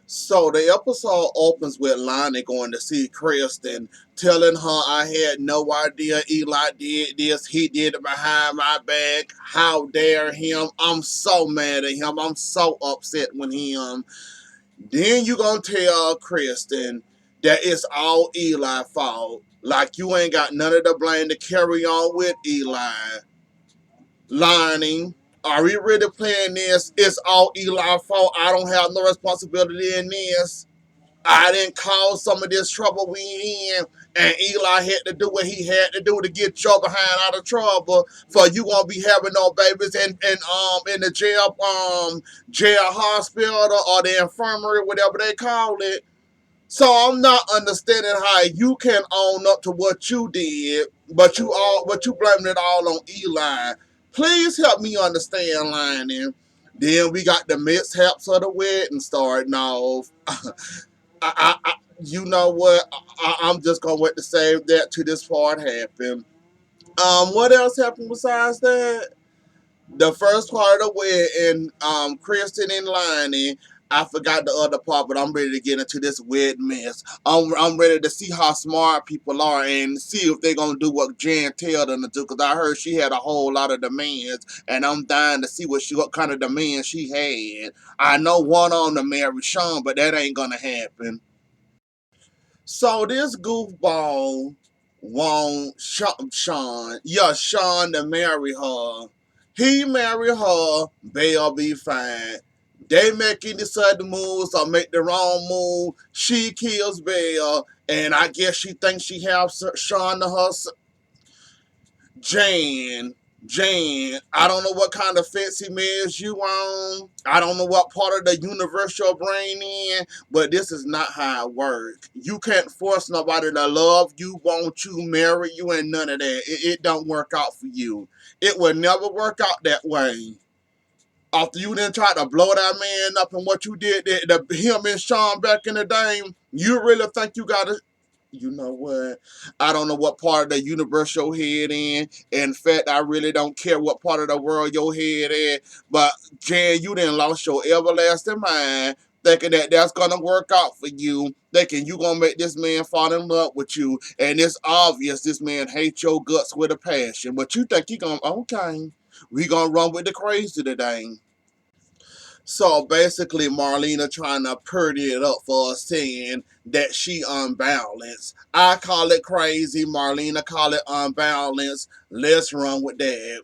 So the episode opens with Lonnie going to see Kristen, telling her I had no idea Eli did this. He did it behind my back. How dare him? I'm so mad at him. I'm so upset with him. Then you gonna tell Kristen that it's all Eli's fault. Like you ain't got none of the blame to carry on with Eli. Lonnie, are we really playing this? It's all Eli's fault. I don't have no responsibility in this. I didn't cause some of this trouble we in, and Eli had to do what he had to do to get your behind out of trouble. For you won't be having no babies in the jail hospital or the infirmary, whatever they call it. So I'm not understanding how you can own up to what you did, but you blaming it all on Eli. Please help me understand, Lionel. Then we got the mishaps of the wedding starting off. You know what? I'm just gonna wait to save that till this part happen. What else happened besides that? The first part of the wedding, Kristen and Lonnie. I forgot the other part, but I'm ready to get into this wedding mess. I'm ready to see how smart people are and see if they're gonna do what Jan tell them to do. Cause I heard she had a whole lot of demands, and I'm dying to see what kind of demands she had. I know one on to marry Sean, but that ain't gonna happen. So this goofball want Sean to marry her. He marry her, they'll be fine. They make any sudden moves or make the wrong move. She kills Belle, and I guess she thinks she has Sean to her Jane, Jane, I don't know what kind of fancy meds you on. I don't know what part of the universe your brain in, but this is not how it works. You can't force nobody to love you, want you, marry you, and none of that. It don't work out for you. It will never work out that way. After you then try to blow that man up and what you did, him and Sean back in the day, you really think you got to you know what? I don't know what part of the universe your head in. In fact, I really don't care what part of the world your head in. But Jan, you done lost your everlasting mind, thinking that that's gonna work out for you, thinking you gonna make this man fall in love with you, and it's obvious this man hates your guts with a passion. But you think he gonna okay? We gonna run with the crazy today. So basically, Marlena trying to purdy it up for us, saying that she unbalanced. I call it crazy. Marlena call it unbalanced. Let's run with that.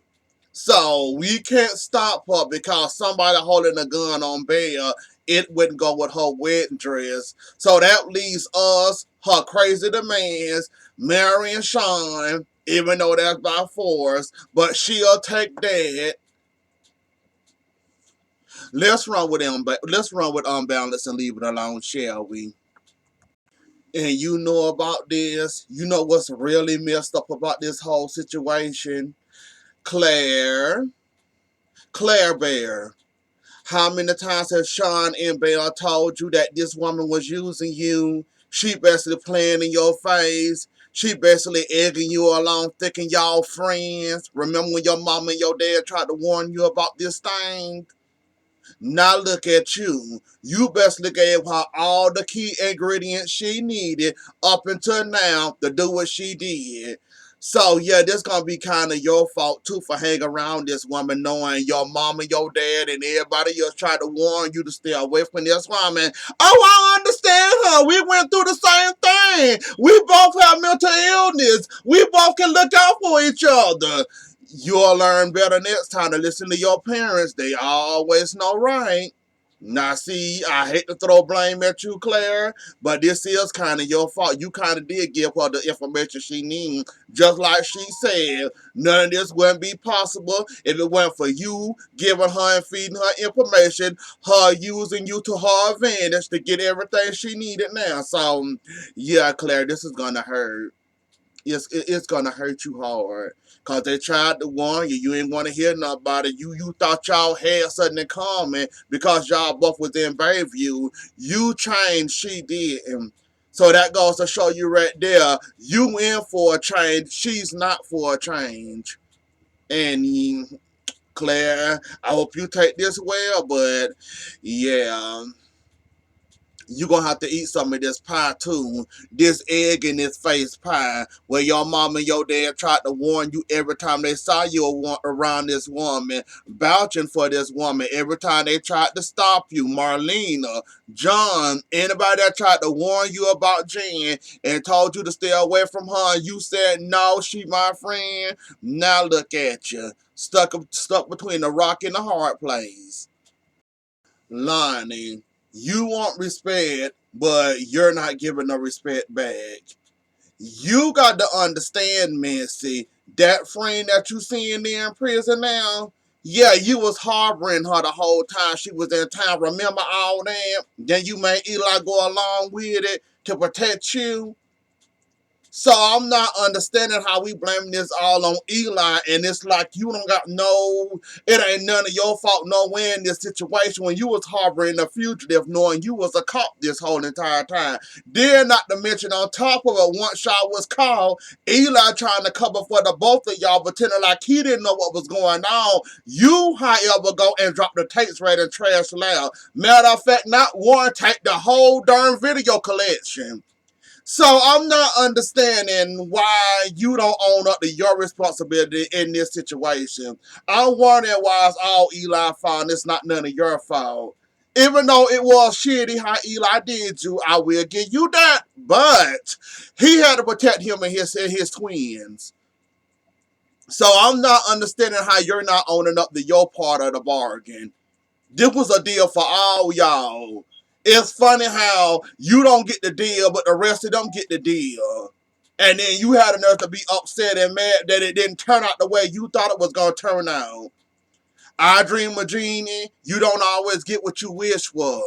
So we can't stop her because somebody holding a gun on Belle. It wouldn't go with her wedding dress. So that leaves us, her crazy demands, marrying Sean, even though that's by force. But she'll take that. Let's run with unbalanced and leave it alone, shall we? And you know about this. You know what's really messed up about this whole situation? Claire. Claire Bear. How many times has Sean and Belle told you that this woman was using you? She basically playing in your face. She basically egging you along, thinking y'all friends. Remember when your mom and your dad tried to warn you about this thing? Now look at you. You basically gave her all the key ingredients she needed up until now to do what she did. So yeah, this gonna be kind of your fault too for hanging around this woman, knowing your mom and your dad and everybody else tried to warn you to stay away from this woman. Oh, I understand her. We went through the same thing. We both have mental illness. We both can look out for each other. You'll learn better next time to listen to your parents. They always know right. Now, see, I hate to throw blame at you, Claire, but this is kind of your fault. You kind of did give her the information she needs. Just like she said, none of this wouldn't be possible if it weren't for you giving her and feeding her information, her using you to her advantage to get everything she needed now. So, yeah, Claire, this is going to hurt. It's gonna hurt you hard. Cause they tried to warn you. You ain't wanna hear nothing about it. You thought y'all had something in common because y'all both was in Bayview. You changed, she didn't. So that goes to show you right there, you in for a change, she's not for a change. And Claire, I hope you take this well, but yeah. you gonna have to eat some of this pie too. This egg in this face pie, where your mom and your dad tried to warn you every time they saw you around this woman, vouching for this woman. Every time they tried to stop you, Marlena, John, anybody that tried to warn you about Jen and told you to stay away from her, and you said no, she my friend. Now look at you, stuck between the rock and the hard place. Lonnie, you want respect, but you're not giving no respect back. You got to understand, Missy, that friend that you seeing there in prison now, yeah, you was harboring her the whole time she was in town. Remember all that? Then you made Eli go along with it to protect you. So I'm not understanding how we blaming this all on Eli, and it's like you don't got no, it ain't none of your fault nowhere in this situation when you was harboring a fugitive knowing you was a cop this whole entire time. Then not to mention on top of it, once y'all was called, Eli trying to cover for the both of y'all, pretending like he didn't know what was going on. You, however, go and drop the tapes right in trash loud. Matter of fact, not one tape, the whole darn video collection. So I'm not understanding why you don't own up to your responsibility in this situation. I'm wondering why it's all Eli's fault and it's not none of your fault. Even though it was shitty how Eli did you, I will give you that. But he had to protect him and his twins. So I'm not understanding how you're not owning up to your part of the bargain. This was a deal for all y'all. It's funny how you don't get the deal, but the rest of them get the deal. And then you had enough to be upset and mad that it didn't turn out the way you thought it was going to turn out. I dream of genie. You don't always get what you wish for.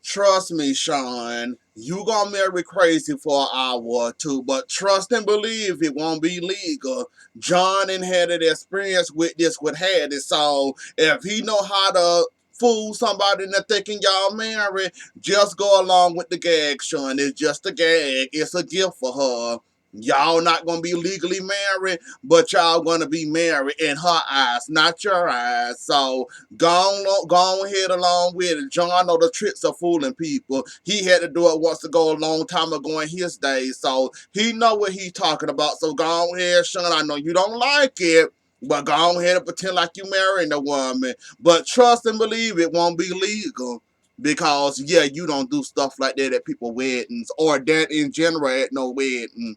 Trust me, Sean, you gonna marry crazy for an hour or two, but trust and believe it won't be legal. John inherited experience with this with Hattie, so if he know how to fool somebody into thinking y'all married, just go along with the gag, Sean. It's just a gag. It's a gift for her. Y'all not gonna be legally married, but y'all gonna be married in her eyes, not your eyes. So go ahead along with it. John know the tricks of fooling people. He had to do it once ago, a long time ago in his days. So he know what he's talking about. So go ahead, Sean. I know you don't like it, but go ahead and pretend like you marrying the woman. But trust and believe it won't be legal. Because yeah, you don't do stuff like that at people weddings or that in general at no wedding.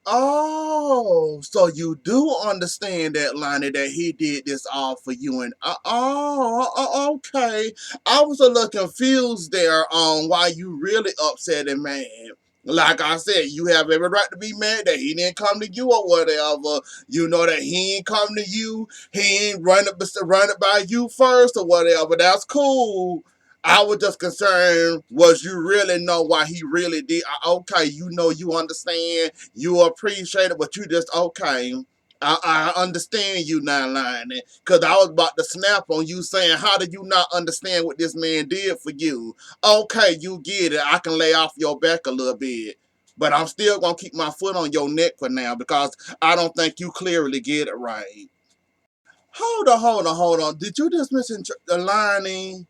Oh, so you do understand that, Lonnie, that he did this all for you and okay. I was a little confused there on why you really upset and mad. Like I said, you have every right to be mad that he didn't come to you or whatever. You know that he ain't come to you. He ain't run it by you first or whatever. That's cool. I was just concerned, was you really know why he really did? Okay, you know, you understand, you appreciate it, but you just, okay. I understand you now, Lonnie, because I was about to snap on you saying, how do you not understand what this man did for you? Okay, you get it. I can lay off your back a little bit. But I'm still going to keep my foot on your neck for now because I don't think you clearly get it right. Hold on. Did you just mention Lonnie?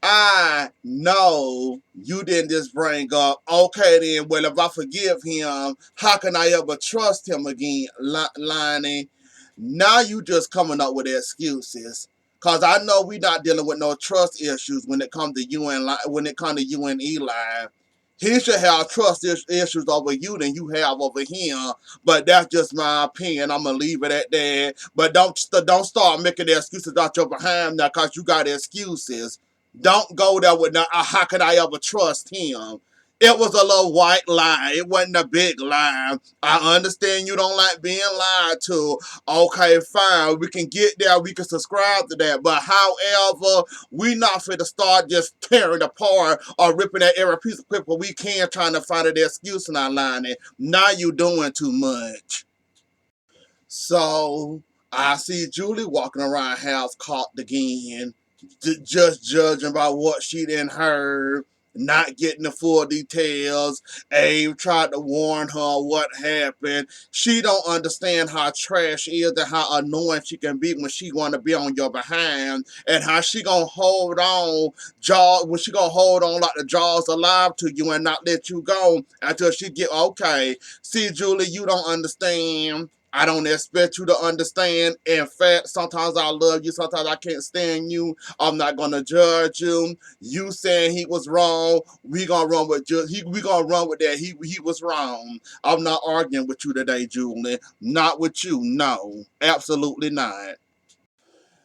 I know you didn't just bring up, okay then, well, if I forgive him, how can I ever trust him again, Lonnie? Now you just coming up with excuses. Cause I know we not dealing with no trust issues when it comes to you and Eli. He should have trust issues over you than you have over him. But that's just my opinion. I'm gonna leave it at that. But don't start making the excuses out your behind now, cause you got excuses. Don't go there with no, how could I ever trust him? It was a little white lie. It wasn't a big lie. I understand you don't like being lied to. Okay, fine. We can get there. We can subscribe to that. But however, we not fit to start just tearing apart or ripping at every piece of paper we can trying to find an excuse in our line. Now you doing too much. So I see Julie walking around house caught again, just judging by what she done heard. not getting the full details. Abe tried to warn her what happened. She don't understand how trash is and how annoying she can be when she want to be on your behind, and how she gonna hold on, when she gonna hold on like the jaws alive to you and not let you go until she get okay. See, Julie, you don't understand. I don't expect you to understand. In fact, sometimes I love you, sometimes I can't stand you. I'm not gonna judge you. You saying he was wrong, we gonna run with we gonna run with that. He was wrong. I'm not arguing with you today, Julie. Not with you. No, absolutely not.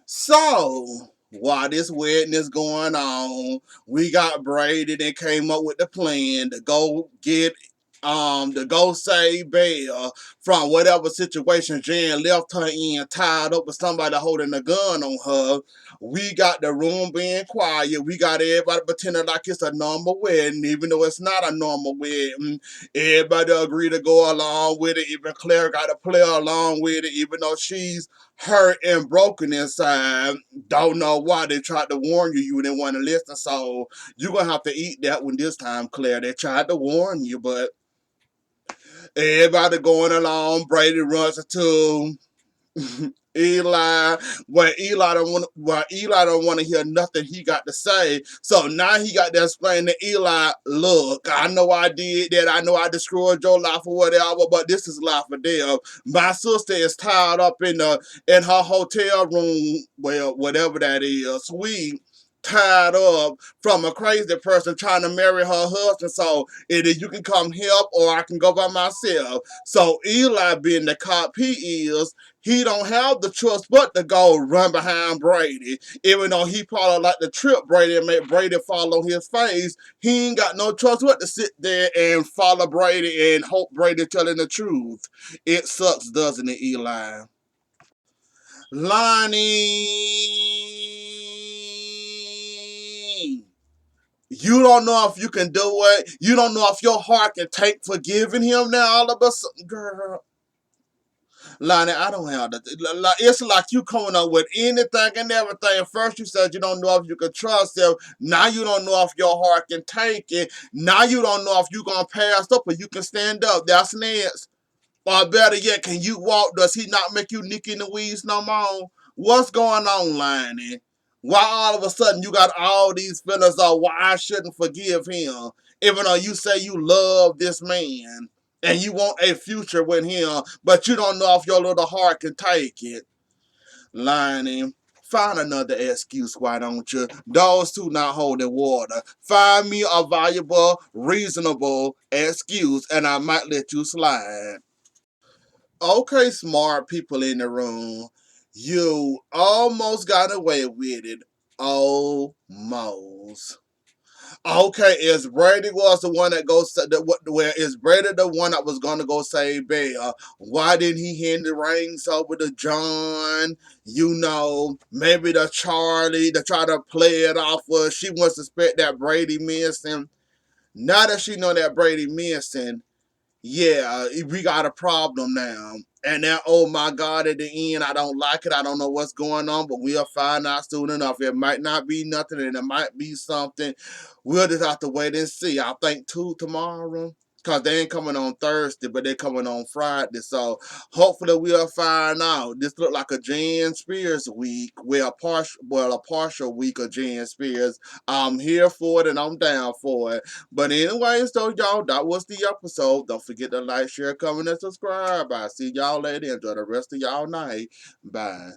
So, while this wedding is going on, we got Brady that came up with the plan to go get to go save Belle from whatever situation Jan left her in, tied up with somebody holding a gun on her. We got the room being quiet. We got everybody pretending like it's a normal wedding, even though it's not a normal wedding. Everybody agree to go along with it. Even Claire got to play along with it, even though she's hurt and broken inside. Don't know why they tried to warn you. You didn't want to listen, so you're gonna have to eat that one this time, Claire. They tried to warn you, but everybody going along. Brady runs into Eli, Eli don't want to hear nothing he got to say. So now he got to explain to Eli, look, I know I did that. I know I destroyed your life or whatever, but this is life or death. My sister is tied up in her hotel room, well, whatever that is, suite, tied up from a crazy person trying to marry her husband. So either you can come help or I can go by myself. So Eli, being the cop he is, he don't have the choice but to go run behind Brady. Even though he probably like to trip Brady and make Brady fall on his face, he ain't got no choice but to sit there and follow Brady and hope Brady telling the truth. It sucks, doesn't it, Eli? Lonnie, you don't know if you can do it. You don't know if your heart can take forgiving him now all of a sudden. Girl, Lonnie, I don't have that. It's like you coming up with anything and everything. First you said you don't know if you can trust him. Now you don't know if your heart can take it. Now you don't know if you going to pass up or you can stand up. That's next. Or better yet, can you walk? Does he not make you nick in the weeds no more? What's going on, Lonnie? Why all of a sudden you got all these feelings of why I shouldn't forgive him, even though you say you love this man and you want a future with him, but you don't know if your little heart can take it? Lonnie, find another excuse, why don't you? Those two not holding water. Find me a valuable, reasonable excuse, and I might let you slide. Okay, smart people in the room, you almost got away with it. Almost. Okay, is Brady was the one that goes where is Brady the one that was gonna go save Bell? Why didn't he hand the reins over to John? You know, maybe to Charlie to try to play it off where she wants to suspect that Brady missing. Now that she know that Brady missing, yeah, we got a problem now. And now, oh my God, at the end, I don't like it. I don't know what's going on, but we'll find out soon enough. It might not be nothing and it might be something. We'll just have to wait and see. I think two tomorrow. Because they ain't coming on Thursday, but they coming on Friday. So hopefully we'll find out. This look like a Jan Spears week. A partial week of Jan Spears. I'm here for it and I'm down for it. But anyways, though, y'all, that was the episode. Don't forget to like, share, comment, and subscribe. I'll see y'all later. Enjoy the rest of y'all night. Bye.